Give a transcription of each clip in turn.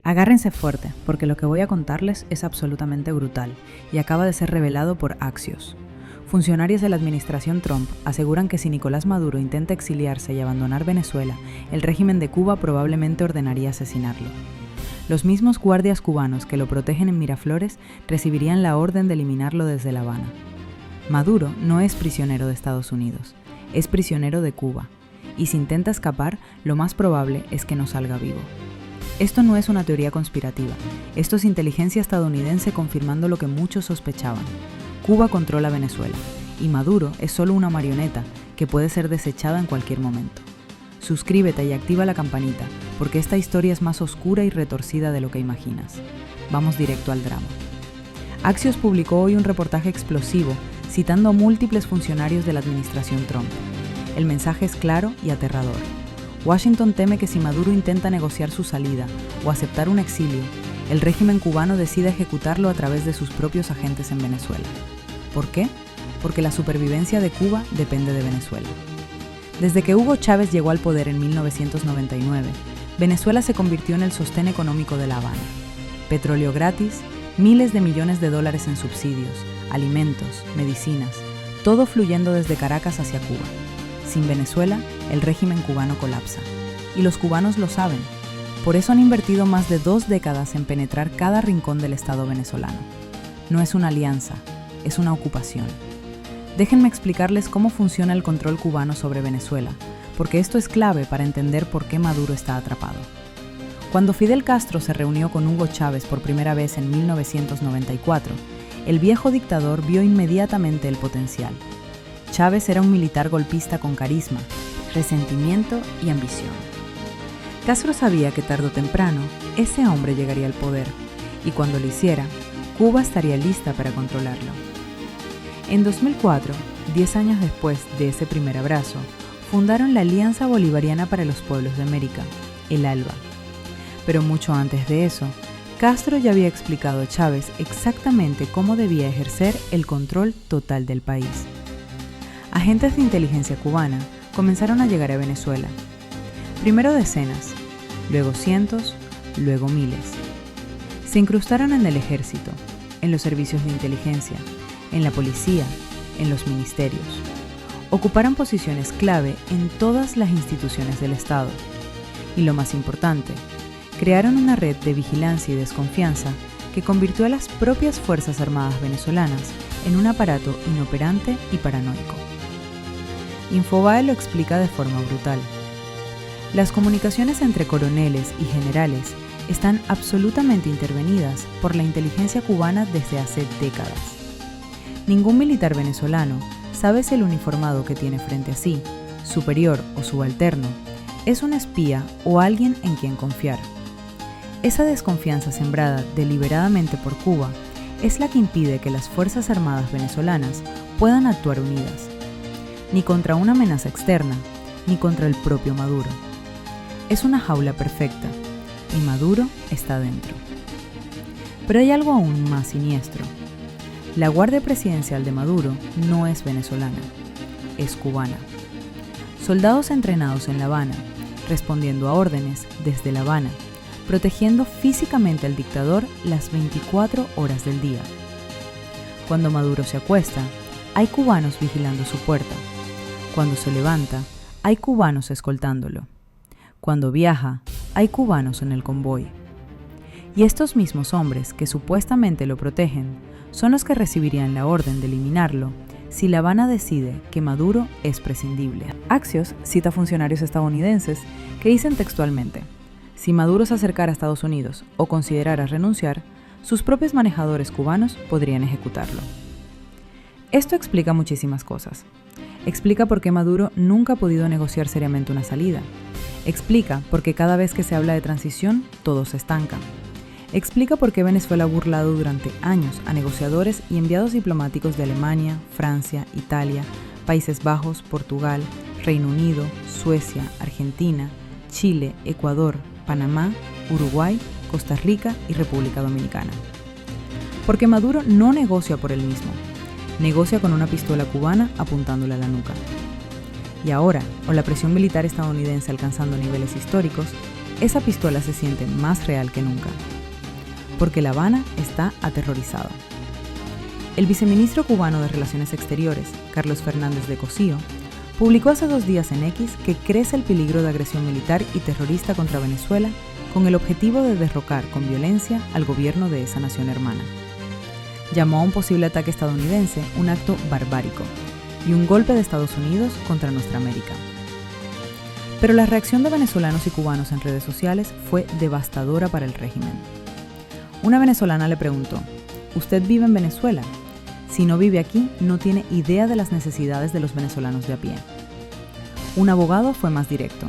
Agárrense fuerte, porque lo que voy a contarles es absolutamente brutal y acaba de ser revelado por Axios. Funcionarios de la administración Trump aseguran que si Nicolás Maduro intenta exiliarse y abandonar Venezuela, el régimen de Cuba probablemente ordenaría asesinarlo. Los mismos guardias cubanos que lo protegen en Miraflores recibirían la orden de eliminarlo desde La Habana. Maduro no es prisionero de Estados Unidos, es prisionero de Cuba, y si intenta escapar, lo más probable es que no salga vivo. Esto no es una teoría conspirativa, esto es inteligencia estadounidense confirmando lo que muchos sospechaban. Cuba controla Venezuela, y Maduro es solo una marioneta que puede ser desechada en cualquier momento. Suscríbete y activa la campanita, porque esta historia es más oscura y retorcida de lo que imaginas. Vamos directo al drama. Axios publicó hoy un reportaje explosivo citando a múltiples funcionarios de la administración Trump. El mensaje es claro y aterrador. Washington teme que si Maduro intenta negociar su salida o aceptar un exilio, el régimen cubano decida ejecutarlo a través de sus propios agentes en Venezuela. ¿Por qué? Porque la supervivencia de Cuba depende de Venezuela. Desde que Hugo Chávez llegó al poder en 1999, Venezuela se convirtió en el sostén económico de La Habana. Petróleo gratis, miles de millones de dólares en subsidios, alimentos, medicinas, todo fluyendo desde Caracas hacia Cuba. Sin Venezuela, el régimen cubano colapsa. Y los cubanos lo saben. Por eso han invertido más de 2 décadas en penetrar cada rincón del Estado venezolano. No es una alianza, es una ocupación. Déjenme explicarles cómo funciona el control cubano sobre Venezuela, porque esto es clave para entender por qué Maduro está atrapado. Cuando Fidel Castro se reunió con Hugo Chávez por primera vez en 1994, el viejo dictador vio inmediatamente el potencial. Chávez era un militar golpista con carisma, resentimiento y ambición. Castro sabía que tarde o temprano ese hombre llegaría al poder, y cuando lo hiciera, Cuba estaría lista para controlarlo. En 2004, 10 años después de ese primer abrazo, fundaron la Alianza Bolivariana para los Pueblos de América, el ALBA. Pero mucho antes de eso, Castro ya había explicado a Chávez exactamente cómo debía ejercer el control total del país. Agentes de inteligencia cubana comenzaron a llegar a Venezuela. Primero decenas, luego cientos, luego miles. Se incrustaron en el ejército, en los servicios de inteligencia, en la policía, en los ministerios. Ocuparon posiciones clave en todas las instituciones del Estado. Y lo más importante, crearon una red de vigilancia y desconfianza que convirtió a las propias Fuerzas Armadas venezolanas en un aparato inoperante y paranoico. Infobae lo explica de forma brutal. Las comunicaciones entre coroneles y generales están absolutamente intervenidas por la inteligencia cubana desde hace décadas. Ningún militar venezolano sabe si el uniformado que tiene frente a sí, superior o subalterno, es un espía o alguien en quien confiar. Esa desconfianza sembrada deliberadamente por Cuba es la que impide que las Fuerzas Armadas venezolanas puedan actuar unidas, ni contra una amenaza externa, ni contra el propio Maduro. Es una jaula perfecta, y Maduro está dentro. Pero hay algo aún más siniestro. La Guardia Presidencial de Maduro no es venezolana, es cubana. Soldados entrenados en La Habana, respondiendo a órdenes desde La Habana, protegiendo físicamente al dictador las 24 horas del día. Cuando Maduro se acuesta, hay cubanos vigilando su puerta. Cuando se levanta, hay cubanos escoltándolo. Cuando viaja, hay cubanos en el convoy. Y estos mismos hombres que supuestamente lo protegen son los que recibirían la orden de eliminarlo si La Habana decide que Maduro es prescindible. Axios cita funcionarios estadounidenses que dicen textualmente: si Maduro se acercara a Estados Unidos o considerara renunciar, sus propios manejadores cubanos podrían ejecutarlo. Esto explica muchísimas cosas. Explica por qué Maduro nunca ha podido negociar seriamente una salida. Explica por qué cada vez que se habla de transición, todo se estanca. Explica por qué Venezuela ha burlado durante años a negociadores y enviados diplomáticos de Alemania, Francia, Italia, Países Bajos, Portugal, Reino Unido, Suecia, Argentina, Chile, Ecuador, Panamá, Uruguay, Costa Rica y República Dominicana. Porque Maduro no negocia por él mismo. Negocia con una pistola cubana apuntándole a la nuca. Y ahora, con la presión militar estadounidense alcanzando niveles históricos, esa pistola se siente más real que nunca, porque La Habana está aterrorizado. El viceministro cubano de Relaciones Exteriores, Carlos Fernández de Cosío, publicó hace 2 días en X que crece el peligro de agresión militar y terrorista contra Venezuela con el objetivo de derrocar con violencia al gobierno de esa nación hermana. Llamó a un posible ataque estadounidense un acto barbárico y un golpe de Estados Unidos contra nuestra América. Pero la reacción de venezolanos y cubanos en redes sociales fue devastadora para el régimen. Una venezolana le preguntó: ¿usted vive en Venezuela? Si no vive aquí, no tiene idea de las necesidades de los venezolanos de a pie. Un abogado fue más directo.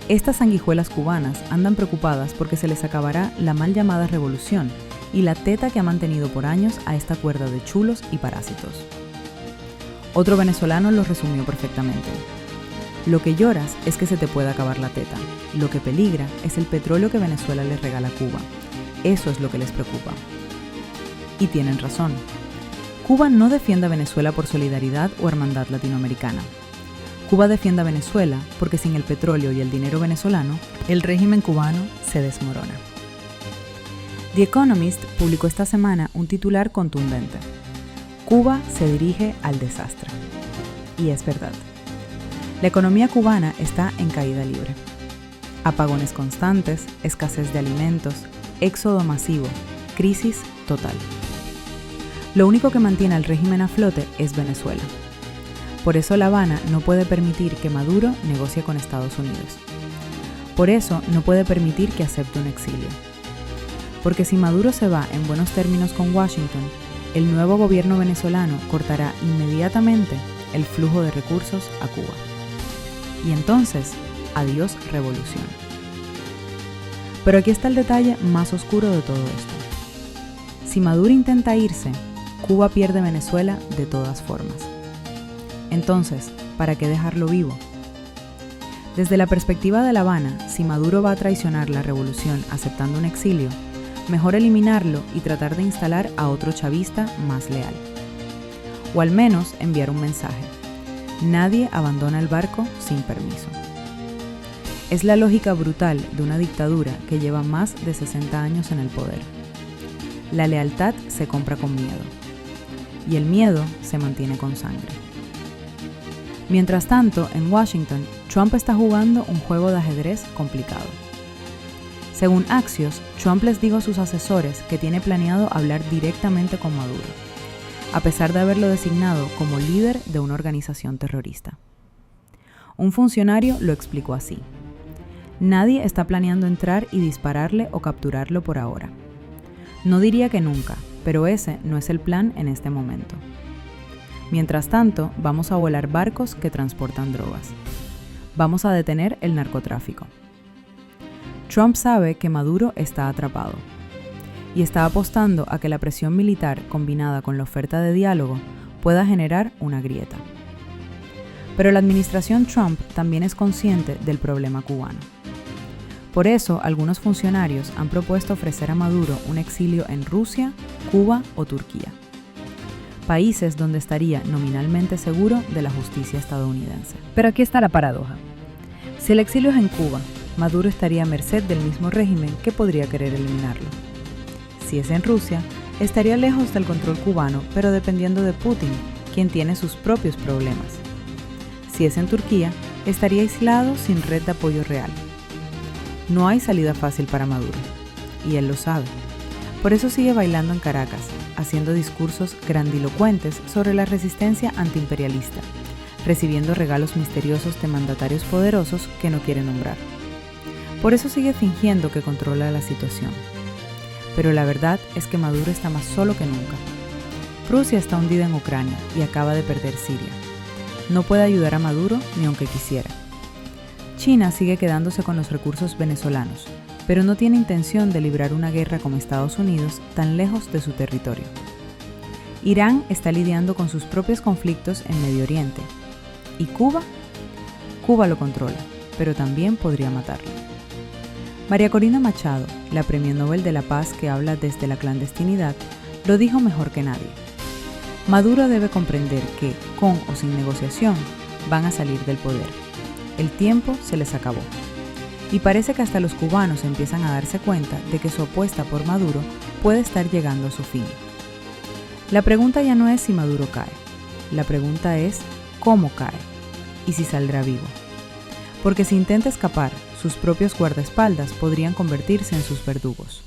Estas sanguijuelas cubanas andan preocupadas porque se les acabará la mal llamada revolución y la teta que ha mantenido por años a esta cuerda de chulos y parásitos. Otro venezolano lo resumió perfectamente. Lo que lloras es que se te pueda acabar la teta. Lo que peligra es el petróleo que Venezuela le regala a Cuba. Eso es lo que les preocupa. Y tienen razón. Cuba no defiende a Venezuela por solidaridad o hermandad latinoamericana. Cuba defiende a Venezuela porque sin el petróleo y el dinero venezolano, el régimen cubano se desmorona. The Economist publicó esta semana un titular contundente: Cuba se dirige al desastre. Y es verdad. La economía cubana está en caída libre. Apagones constantes, escasez de alimentos, éxodo masivo, crisis total. Lo único que mantiene al régimen a flote es Venezuela. Por eso La Habana no puede permitir que Maduro negocie con Estados Unidos. Por eso no puede permitir que acepte un exilio. Porque si Maduro se va en buenos términos con Washington, el nuevo gobierno venezolano cortará inmediatamente el flujo de recursos a Cuba. Y entonces, adiós revolución. Pero aquí está el detalle más oscuro de todo esto. Si Maduro intenta irse, Cuba pierde Venezuela de todas formas. Entonces, ¿para qué dejarlo vivo? Desde la perspectiva de La Habana, si Maduro va a traicionar la revolución aceptando un exilio, mejor eliminarlo y tratar de instalar a otro chavista más leal. O al menos enviar un mensaje: nadie abandona el barco sin permiso. Es la lógica brutal de una dictadura que lleva más de 60 años en el poder. La lealtad se compra con miedo. Y el miedo se mantiene con sangre. Mientras tanto, en Washington, Trump está jugando un juego de ajedrez complicado. Según Axios, Trump les dijo a sus asesores que tiene planeado hablar directamente con Maduro, a pesar de haberlo designado como líder de una organización terrorista. Un funcionario lo explicó así: nadie está planeando entrar y dispararle o capturarlo por ahora. No diría que nunca, pero ese no es el plan en este momento. Mientras tanto, vamos a volar barcos que transportan drogas. Vamos a detener el narcotráfico. Trump sabe que Maduro está atrapado y está apostando a que la presión militar combinada con la oferta de diálogo pueda generar una grieta. Pero la administración Trump también es consciente del problema cubano. Por eso, algunos funcionarios han propuesto ofrecer a Maduro un exilio en Rusia, Cuba o Turquía, países donde estaría nominalmente seguro de la justicia estadounidense. Pero aquí está la paradoja. Si el exilio es en Cuba, Maduro estaría a merced del mismo régimen que podría querer eliminarlo. Si es en Rusia, estaría lejos del control cubano, pero dependiendo de Putin, quien tiene sus propios problemas. Si es en Turquía, estaría aislado sin red de apoyo real. No hay salida fácil para Maduro, y él lo sabe. Por eso sigue bailando en Caracas, haciendo discursos grandilocuentes sobre la resistencia antiimperialista, recibiendo regalos misteriosos de mandatarios poderosos que no quiere nombrar. Por eso sigue fingiendo que controla la situación. Pero la verdad es que Maduro está más solo que nunca. Rusia está hundida en Ucrania y acaba de perder Siria. No puede ayudar a Maduro ni aunque quisiera. China sigue quedándose con los recursos venezolanos, pero no tiene intención de librar una guerra con Estados Unidos tan lejos de su territorio. Irán está lidiando con sus propios conflictos en Medio Oriente. ¿Y Cuba? Cuba lo controla, pero también podría matarlo. María Corina Machado, la Premio Nobel de la Paz que habla desde la clandestinidad, lo dijo mejor que nadie. Maduro debe comprender que, con o sin negociación, van a salir del poder. El tiempo se les acabó. Y parece que hasta los cubanos empiezan a darse cuenta de que su apuesta por Maduro puede estar llegando a su fin. La pregunta ya no es si Maduro cae, la pregunta es cómo cae y si saldrá vivo. Porque si intenta escapar, sus propios guardaespaldas podrían convertirse en sus verdugos.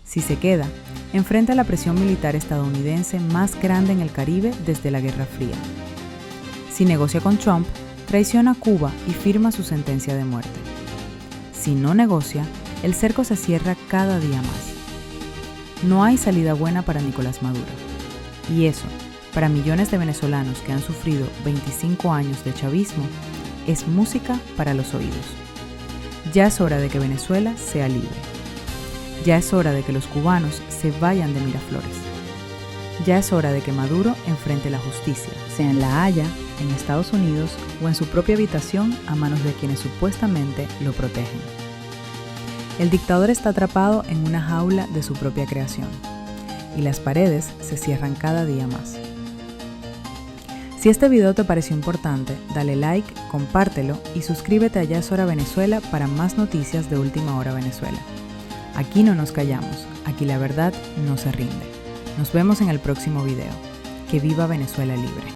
Si se queda, enfrenta la presión militar estadounidense más grande en el Caribe desde la Guerra Fría. Si negocia con Trump, traiciona a Cuba y firma su sentencia de muerte. Si no negocia, el cerco se cierra cada día más. No hay salida buena para Nicolás Maduro. Y eso, para millones de venezolanos que han sufrido 25 años de chavismo, es música para los oídos. Ya es hora de que Venezuela sea libre. Ya es hora de que los cubanos se vayan de Miraflores. Ya es hora de que Maduro enfrente la justicia, sea en La Haya, en Estados Unidos o en su propia habitación a manos de quienes supuestamente lo protegen. El dictador está atrapado en una jaula de su propia creación y las paredes se cierran cada día más. Si este video te pareció importante, dale like, compártelo y suscríbete a Ya es Hora Venezuela para más noticias de Última Hora Venezuela. Aquí no nos callamos, aquí la verdad no se rinde. Nos vemos en el próximo video. Que viva Venezuela libre.